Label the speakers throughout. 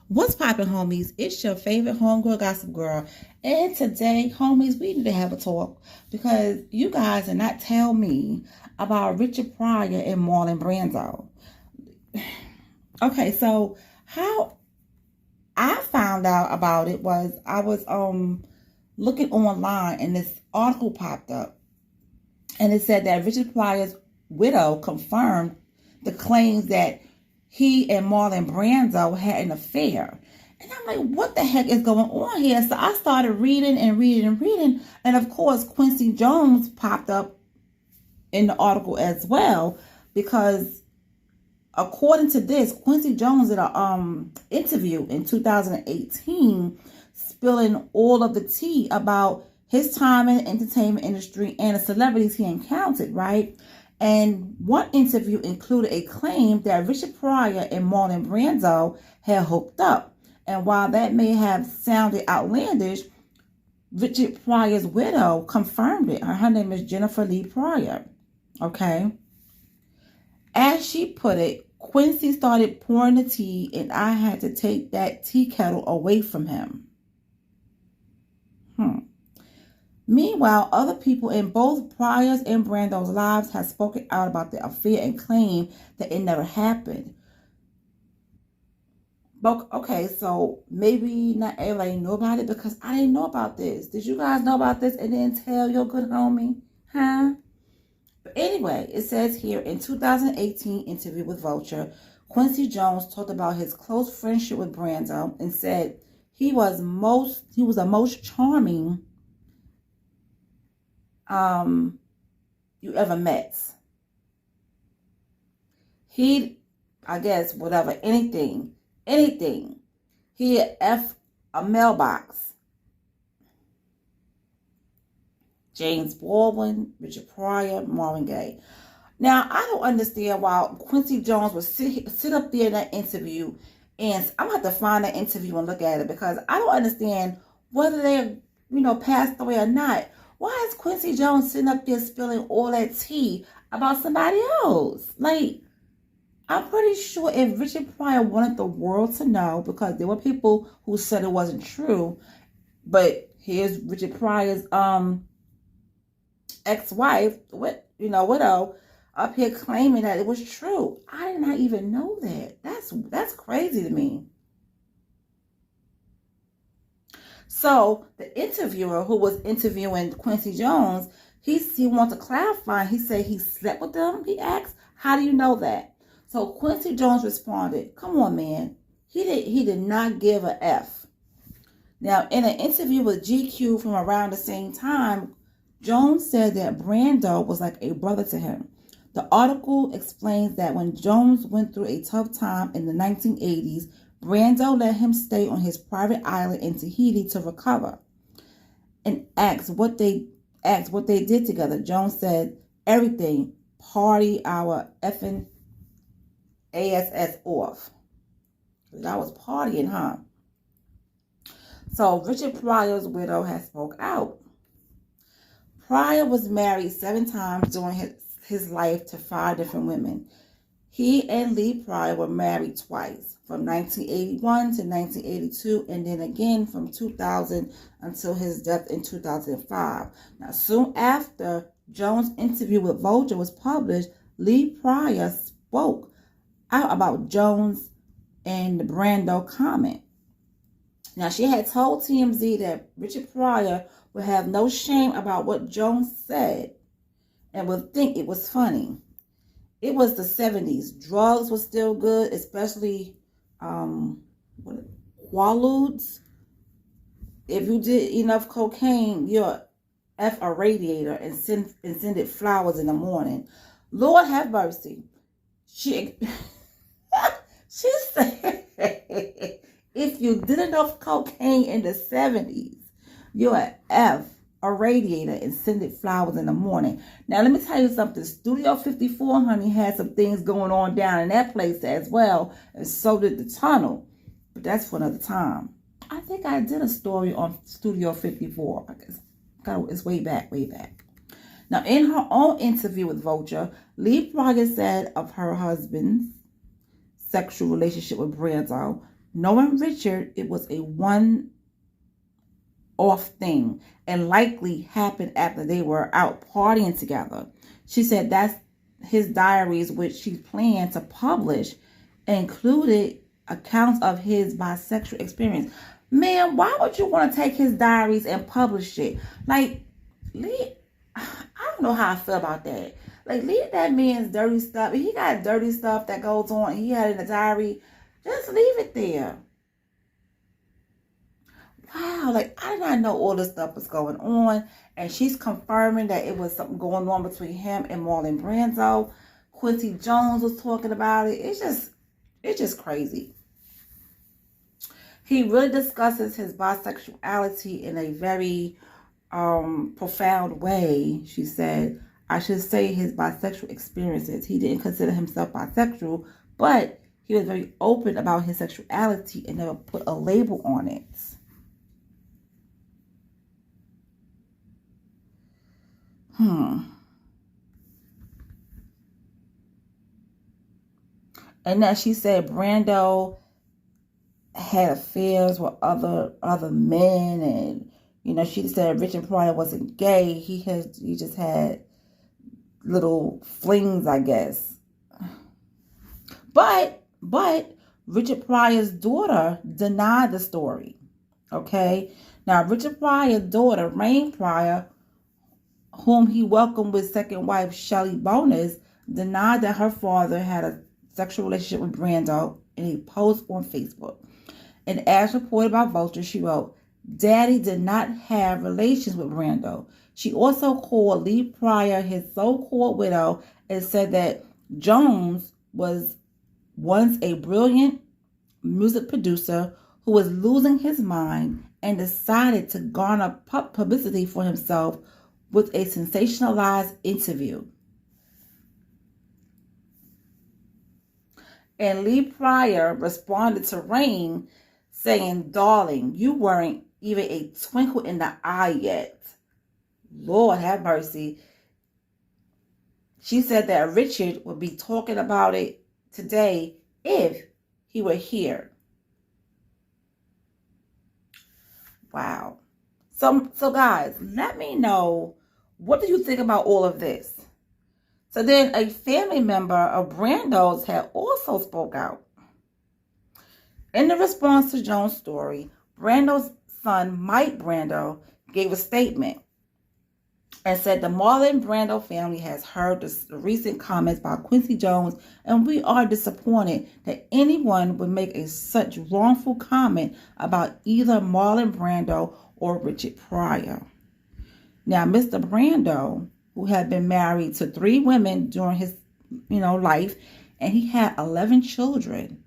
Speaker 1: What's poppin', homies? It's your favorite homegirl gossip girl. And today, homies, we need to have a talk because you guys did not tell me about Richard Pryor and Marlon Brando. Okay, so how I found out about it was I was looking online and this article popped up and it said that Richard Pryor's widow confirmed the claims that he and Marlon Brando had an affair. And I'm like, what the heck is going on here? So I started reading and reading and reading. And of course, Quincy Jones popped up in the article as well. Because according to this, Quincy Jones did an interview in 2018 spilling all of the tea about his time in the entertainment industry and the celebrities he encountered, right? And one interview included a claim that Richard Pryor and Marlon Brando had hooked up. And while that may have sounded outlandish, Richard Pryor's widow confirmed it. Her name is Jennifer Lee Pryor. Okay. As she put it, Quincy started pouring the tea and I had to take that tea kettle away from him. Meanwhile, other people in both Pryor's and Brando's lives have spoken out about the affair and claim that it never happened. But, okay, so maybe not everybody know about it because I didn't know about this. Did you guys know about this and then tell your good homie? Huh? But anyway, it says here in 2018 interview with Vulture, Quincy Jones talked about his close friendship with Brando and said he was the most charming you ever met. He, I guess, whatever, anything. He had F a mailbox. James Baldwin, Richard Pryor, Marvin Gaye. Now, I don't understand why Quincy Jones would sit up there in that interview, and I'm going to have to find that interview and look at it because I don't understand whether they're, passed away or not. Why is Quincy Jones sitting up there spilling all that tea about somebody else? Like, I'm pretty sure if Richard Pryor wanted the world to know, because there were people who said it wasn't true, but here's Richard Pryor's ex-wife, widow, up here claiming that it was true. I did not even know that. That's crazy to me. So the interviewer who was interviewing Quincy Jones, he wants to clarify. He said he slept with them. He asked, "How do you know that?" So Quincy Jones responded, "Come on, man. He did not give a F." Now, in an interview with GQ from around the same time, Jones said that Brando was like a brother to him. The article explains that when Jones went through a tough time in the 1980s, Brando let him stay on his private island in Tahiti to recover. And asked what they did together. Jones said, "Everything. Party our effing ass off." That was partying, huh? So Richard Pryor's widow has spoke out. Pryor was married 7 times during his life to 5 different women. He and Lee Pryor were married twice, from 1981 to 1982, and then again from 2000 until his death in 2005. Now, soon after Jones' interview with Vulture was published, Lee Pryor spoke out about Jones and the Brando comment. Now, she had told TMZ that Richard Pryor would have no shame about what Jones said and would think it was funny. It was the 70s. Drugs were still good, especially Quaaludes. If you did enough cocaine, you're F a radiator and send it flowers in the morning. Lord have mercy. She said if you did enough cocaine in the 70s, you're an F a radiator and send it flowers in the morning. Now, let me tell you something. Studio 54, honey, had some things going on down in that place as well, and so did the tunnel. But that's for another time. I think I did a story on Studio 54. I guess it's way back. Now, in her own interview with Vulture, Lee Pryor said of her husband's sexual relationship with Brando, Knowing Richard, it was a one-off thing and likely happened after they were out partying together. She said that's his diaries, which she planned to publish, included accounts of his bisexual experience. Man, why would you want to take his diaries and publish it? Like, Lee, I don't know how I feel about that. Like, leave that man's dirty stuff. If he got dirty stuff that goes on, he had in the diary, just leave it there. Wow, like, I did not know all this stuff was going on. And she's confirming that it was something going on between him and Marlon Brando. Quincy Jones was talking about it. It's just crazy. He really discusses his bisexuality in a very profound way. She said, I should say his bisexual experiences. He didn't consider himself bisexual, but he was very open about his sexuality and never put a label on it. And then she said Brando had affairs with other men, and she said Richard Pryor wasn't gay. He just had little flings, I guess. But Richard Pryor's daughter denied the story. Okay, now Richard Pryor's daughter, Rain Pryor, whom he welcomed with second wife Shelley Bonus, denied that her father had a sexual relationship with Brando in a post on Facebook. And as reported by Vulture, she wrote, Daddy did not have relations with Brando. She also called Lee Pryor his so-called widow and said that Jones was once a brilliant music producer who was losing his mind and decided to garner publicity for himself with a sensationalized interview. And Lee Pryor responded to Rain saying, Darling, you weren't even a twinkle in the eye yet. Lord have mercy. She said that Richard would be talking about it today if he were here. Wow. So guys, let me know, what do you think about all of this? So then a family member of Brando's had also spoke out. In the response to Jones' story, Brando's son, Mike Brando, gave a statement and said the Marlon Brando family has heard the recent comments by Quincy Jones, and we are disappointed that anyone would make such wrongful comment about either Marlon Brando or Richard Pryor. Now, Mr. Brando, who had been married to 3 women during his, life, and he had 11 children,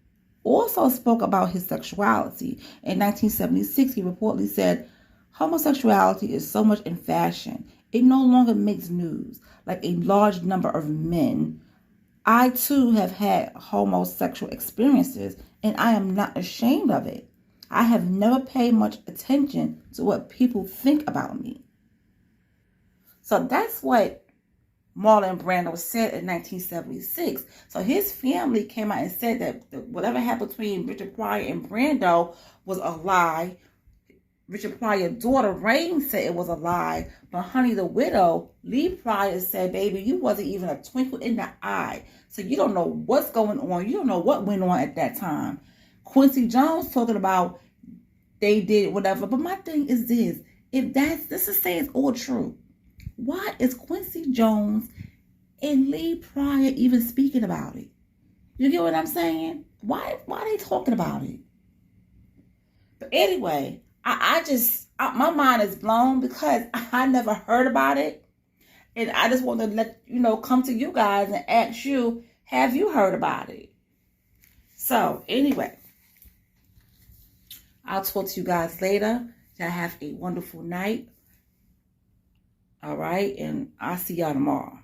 Speaker 1: also spoke about his sexuality. In 1976, he reportedly said, homosexuality is so much in fashion. It no longer makes news like a large number of men. I too have had homosexual experiences, and I am not ashamed of it. I have never paid much attention to what people think about me. So that's what Marlon Brando said in 1976. So his family came out and said that whatever happened between Richard Pryor and Brando was a lie. Richard Pryor's daughter, Rain, said it was a lie. But honey, the widow, Lee Pryor, said, baby, you wasn't even a twinkle in the eye. So you don't know what's going on. You don't know what went on at that time. Quincy Jones talking about they did whatever. But my thing is this. If this is saying it's all true, why is Quincy Jones and Lee Pryor even speaking about it? You get what I'm saying? Why are they talking about it? But anyway, my mind is blown because I never heard about it. And I just want to come to you guys and ask you, have you heard about it? So anyway, I'll talk to you guys later. Y'all have a wonderful night. All right. And I'll see y'all tomorrow.